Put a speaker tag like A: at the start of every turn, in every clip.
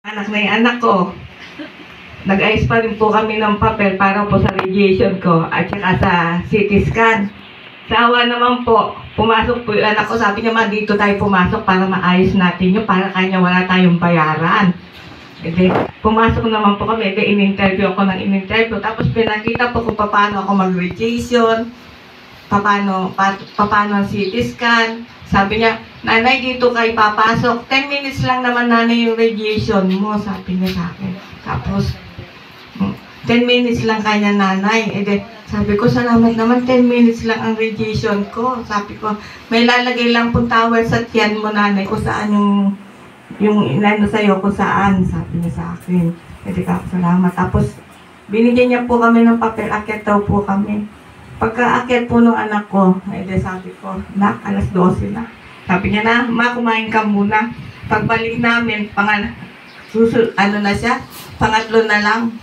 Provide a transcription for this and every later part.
A: Anak na yung anak ko. Nag-ayos pa rin po kami ng papel para po sa radiation ko at saka sa CT scan. Sa awa naman po, pumasok po yung anak ko. Sabi niya, ma, dito tayo pumasok para maayos natin yun. Para kanya wala tayong bayaran. Ede, pumasok naman po kami. Ede, in-interview ako ng in-interview. Tapos pinakita po kung paano ako mag-radiation. Paano ang CT scan. Sabi niya, nanay, dito kayo papasok. 10 minutes lang naman, nanay, yung radiation mo. Sabi niya sa akin. Tapos, 10 minutes lang kanya, nanay. E de, sabi ko, salamat naman, 10 minutes lang ang radiation ko. Sabi ko, may lalagay lang pong towel sa tiyan mo, nanay, kung saan yung inano sa'yo, kung saan. Sabi niya sa akin. E de, salamat. Tapos, binigyan niya po kami ng papel. Akyat daw po kami. Pagka-akyat po ng anak ko, edi sabi ko, nak, alas 12 na. Sabi niya na, ma, kumain ka muna. Pagbalik namin, ano na siya, pangatlo na lang.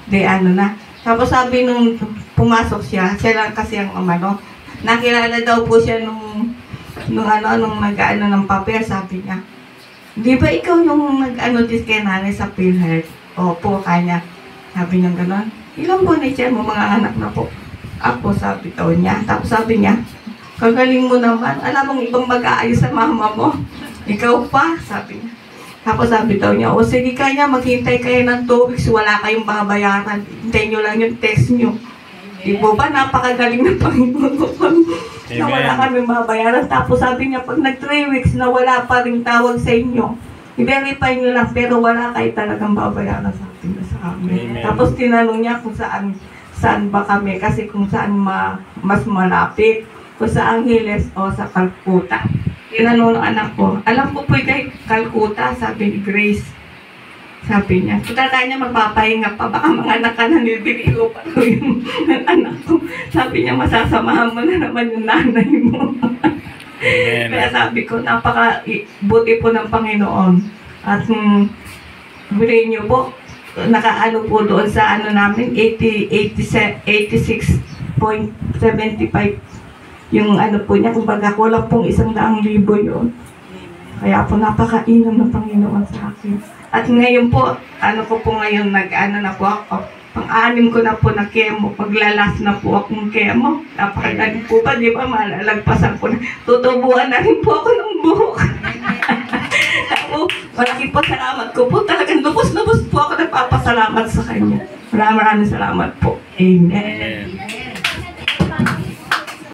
A: Di ano na. Tapos sabi nung pumasok siya lang kasi ang umano, nakilala daw po siya nung nag-ano ng papel, sabi niya. Di ba ikaw yung nag-ano dis kay nanay sa PhilHealth? Opo, kanya. Sabi niya gano'n. Ilang buwan na siya mo, mga anak na po. Ako, sabi daw niya. Tapos sabi niya, kagaling mo naman. Alam mong ibang mag-aayos sa mama mo. Ikaw pa, sabi niya. Tapos sabi daw niya, o sige kanya, maghintay kayo ng 2 weeks, wala kayong babayaran. Hintayin nyo lang yung test nyo. Di ba ba, napakagaling ng Panginoon na wala kami babayaran. Tapos sabi niya, pag nag 3 weeks na wala pa ring tawag sa inyo, i-verify nyo lang, pero wala kayo talagang babayaran sa amin. Tapos tinanong niya kung saan ba kami, kasi kung saan mas malapit, kung sa Angeles o sa Calcutta. Tinanong ng anak ko, alam ko po kay Calcutta, sabi ni Grace. Sabi niya, kita kanya magpapahinga pa, baka mga anak ka na nilibigilo pa ko yung anak ko. Sabi niya, masasamahan mo na naman yung nanay mo. Kaya sabi ko, napaka-buti po ng Panginoon. At bilhin niyo po, nakaano po doon sa ano namin 86.75 yung ano po niya, kumbaga kulang pong 100,000 yun. Kaya po napakainom ng Panginoon sa akin. At ngayon po, ano ko po ngayon, nag-ano na po ako, pang-anim ko na po na chemo, paglalas na po akong chemo. Napakagaling po pa, di ba, malalagpasan ko na, tutubuan na rin po ako ng buhok. Malaki po salamat ko po. Talagang lubos po ako nagpapasalamat sa kanya. Maraming salamat po. Amen.